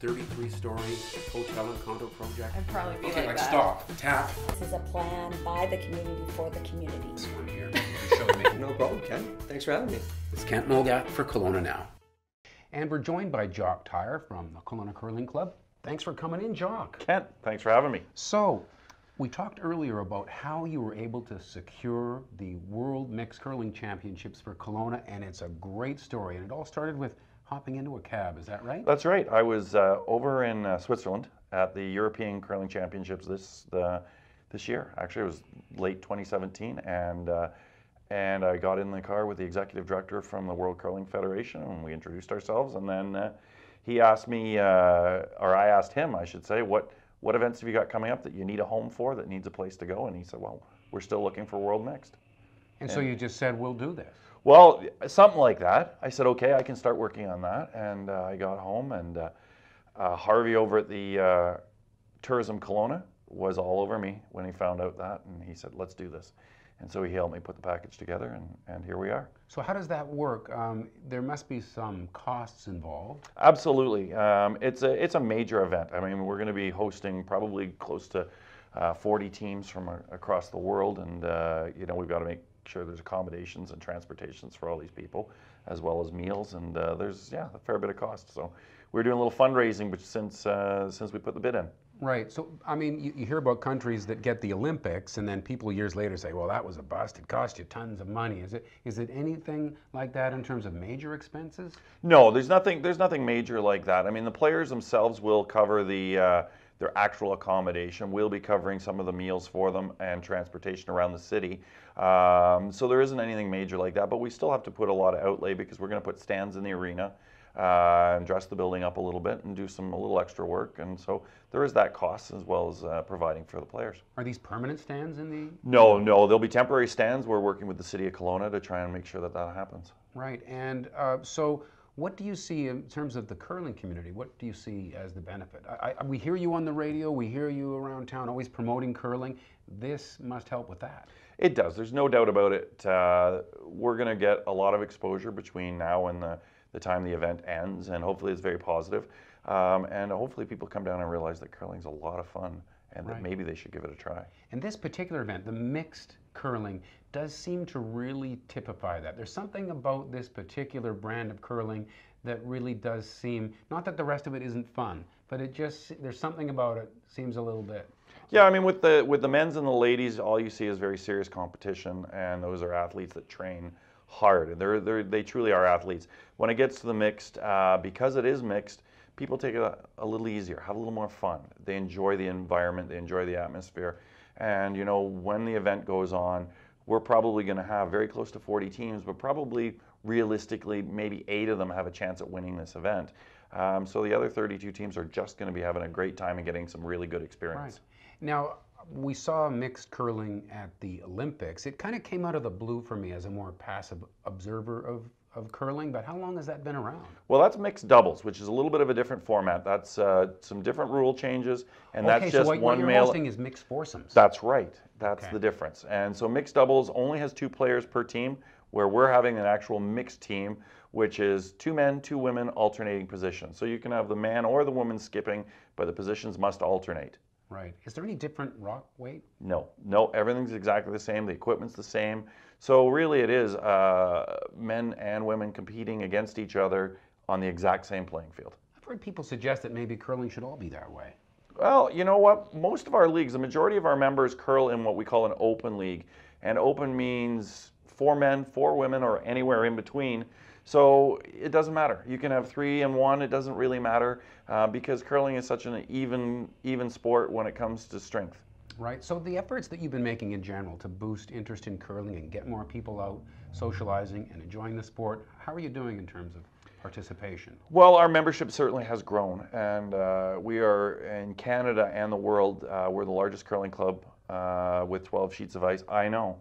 33-story hotel and condo project. I'd probably be Okay, like let's that. stop. Tap. This is a plan by the community for the community. One here. Show me. No problem, Ken. Thanks for having me. It's Kent Molgat for Kelowna Now. And we're joined by Jock Tyre from the Kelowna Curling Club. Thanks for coming in, Jock. Kent, thanks for having me. So, we talked earlier about how you were able to secure the World Mixed Curling Championships for Kelowna, and it's a great story. And it all started with hopping into a cab, is that right? That's right. I was over in Switzerland at the European Curling Championships this year. Actually, it was late 2017, and I got in the car with the executive director from the World Curling Federation, and we introduced ourselves. And then he asked me, or I asked him, I should say, what events have you got coming up that you need a home for, that needs a place to go? And he said, well, we're still looking for World Mixed. And so you just said, we'll do this. Well, something like that. I said, okay, I can start working on that. And I got home, and Harvey over at the Tourism Kelowna was all over me when he found out that, and he said, let's do this. And so he helped me put the package together, and here we are. So how does that work? There must be some costs involved. Absolutely. It's a major event. I mean, we're going to be hosting probably close to 40 teams from across the world, and we've got to make sure there's accommodations and transportations for all these people, as well as meals, and there's a fair bit of cost. So we're doing a little fundraising, but since we put the bid in. Right. So I mean, you hear about countries that get the Olympics, and then people years later say, "Well, that was a bust. It cost you tons of money." Is it anything like that in terms of major expenses? No, there's nothing major like that. I mean, the players themselves will cover their actual accommodation. We'll be covering some of the meals for them and transportation around the city. So there isn't anything major like that, but we still have to put a lot of outlay because we're going to put stands in the arena and dress the building up a little bit and do a little extra work. And so there is that cost as well as providing for the players. Are these permanent stands in the? No, there'll be temporary stands. We're working with the city of Kelowna to try and make sure that happens. Right. And so what do you see in terms of the curling community? What do you see as the benefit? We hear you on the radio, we hear you around town always promoting curling. This must help with that. It does. There's no doubt about it. We're going to get a lot of exposure between now and the time the event ends, and hopefully it's very positive. And hopefully people come down and realize that curling's a lot of fun, and that maybe they should give it a try. And this particular event, the mixed curling, does seem to really typify that. There's something about this particular brand of curling that really does seem, not that the rest of it isn't fun, but there's something about it seems a little bit. Yeah, I mean, with the men's and the ladies, all you see is very serious competition, and those are athletes that train hard. They truly are athletes. When it gets to the mixed, because it is mixed, people take it a little easier, have a little more fun. They enjoy the environment, they enjoy the atmosphere, and when the event goes on, we're probably going to have very close to 40 teams, but probably realistically maybe 8 of them have a chance at winning this event. So the other 32 teams are just going to be having a great time and getting some really good experience. Right. Now, we saw mixed curling at the Olympics. It kind of came out of the blue for me as a more passive observer of curling, but how long has that been around? Well, that's mixed doubles, which is a little bit of a different format. That's some different rule changes, and that's just so one you're male. hosting is mixed foursomes. That's right. That's the difference. And so mixed doubles only has 2 players per team, where we're having an actual mixed team, which is 2 men, 2 women alternating positions. So you can have the man or the woman skipping, but the positions must alternate. Right. Is there any different rock weight? No, everything's exactly the same. The equipment's the same. So really it is men and women competing against each other on the exact same playing field. I've heard people suggest that maybe curling should all be that way. Well, you know what? Most of our leagues, the majority of our members curl in what we call an open league. And open means 4 men, 4 women, or anywhere in between. So it doesn't matter. You can have 3 and 1. It doesn't really matter because curling is such an even sport when it comes to strength. Right. So the efforts that you've been making in general to boost interest in curling and get more people out socializing and enjoying the sport, how are you doing in terms of participation? Well, our membership certainly has grown, and we are in Canada and the world. We're the largest curling club with 12 sheets of ice. I know.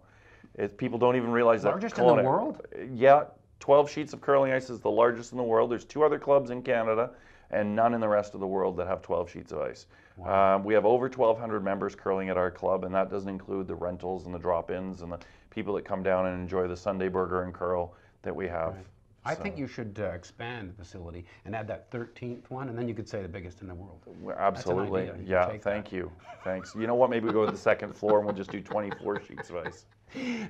People don't even realize that. Largest in the world? Yeah. 12 sheets of curling ice is the largest in the world. There's 2 other clubs in Canada and none in the rest of the world that have 12 sheets of ice. Wow. We have over 1,200 members curling at our club, and that doesn't include the rentals and the drop-ins and the people that come down and enjoy the Sunday burger and curl that we have. I think you should expand the facility and add that 13th one, and then you could say the biggest in the world. Absolutely. That's an idea. Yeah, Take thank that. you. Thanks. You know what? Maybe we go to the second floor and we'll just do 24 sheets of ice.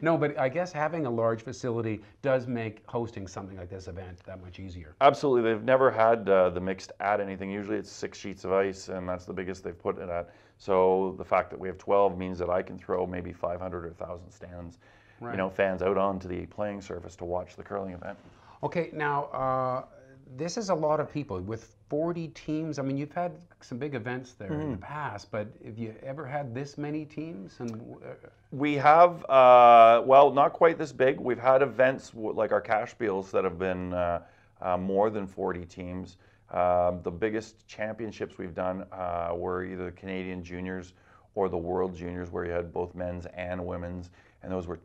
No, but I guess having a large facility does make hosting something like this event that much easier. Absolutely. They've never had the mixed add anything. Usually it's 6 sheets of ice, and that's the biggest they've put it at. So the fact that we have 12 means that I can throw maybe 500 or 1,000 stands, Right. you know, fans out onto the playing surface to watch the curling event. Okay, now this is a lot of people with 40 teams. I mean, you've had some big events there in the past, but have you ever had this many teams? And We have, well, not quite this big. We've had events like our cash deals that have been more than 40 teams. The biggest championships we've done were either the Canadian Juniors or the World Juniors, where you had both men's and women's. And those were,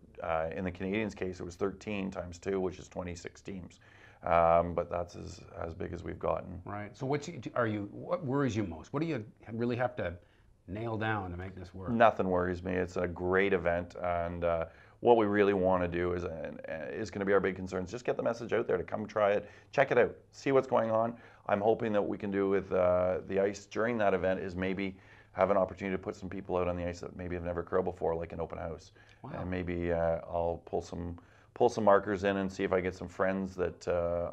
in the Canadians' case, it was 13 times 2, which is 26 teams. But that's as big as we've gotten. right. So what worries you most? What do you really have to nail down to make this work? Nothing worries me. It's a great event, and what we really want to do is going to be our big concern. Is just get the message out there to come try it, check it out, see what's going on. I'm hoping that we can do with the ice during that event is maybe have an opportunity to put some people out on the ice that maybe have never curled before, like an open house. Wow. And maybe I'll pull some markers in and see if I get some friends that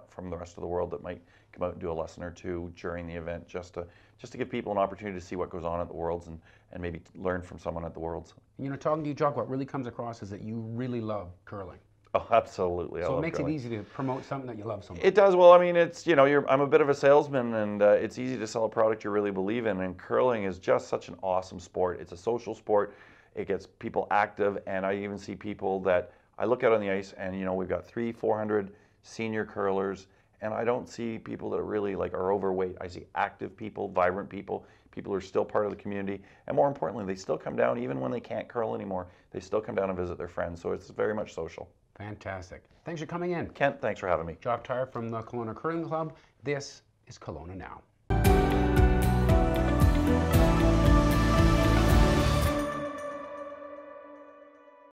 from the rest of the world that might come out and do a lesson or two during the event, just to give people an opportunity to see what goes on at the Worlds and maybe learn from someone at the Worlds. You know, talking to you, Jock, what really comes across is that you really love curling. Oh, absolutely. So it makes it easy to promote something that you love so much. It does. Well, I mean, it's, you know, I'm a bit of a salesman, and it's easy to sell a product you really believe in. And curling is just such an awesome sport. It's a social sport. It gets people active, and I even see people that I look out on the ice, and you know, we've got 300-400 senior curlers, and I don't see people that are really like are overweight. I see active people, vibrant people, people who are still part of the community, and more importantly, they still come down even when they can't curl anymore. They still come down and visit their friends. So it's very much social. Fantastic. Thanks for coming in. Kent, thanks for having me. Jock Tyre from the Kelowna Curling Club. This is Kelowna Now.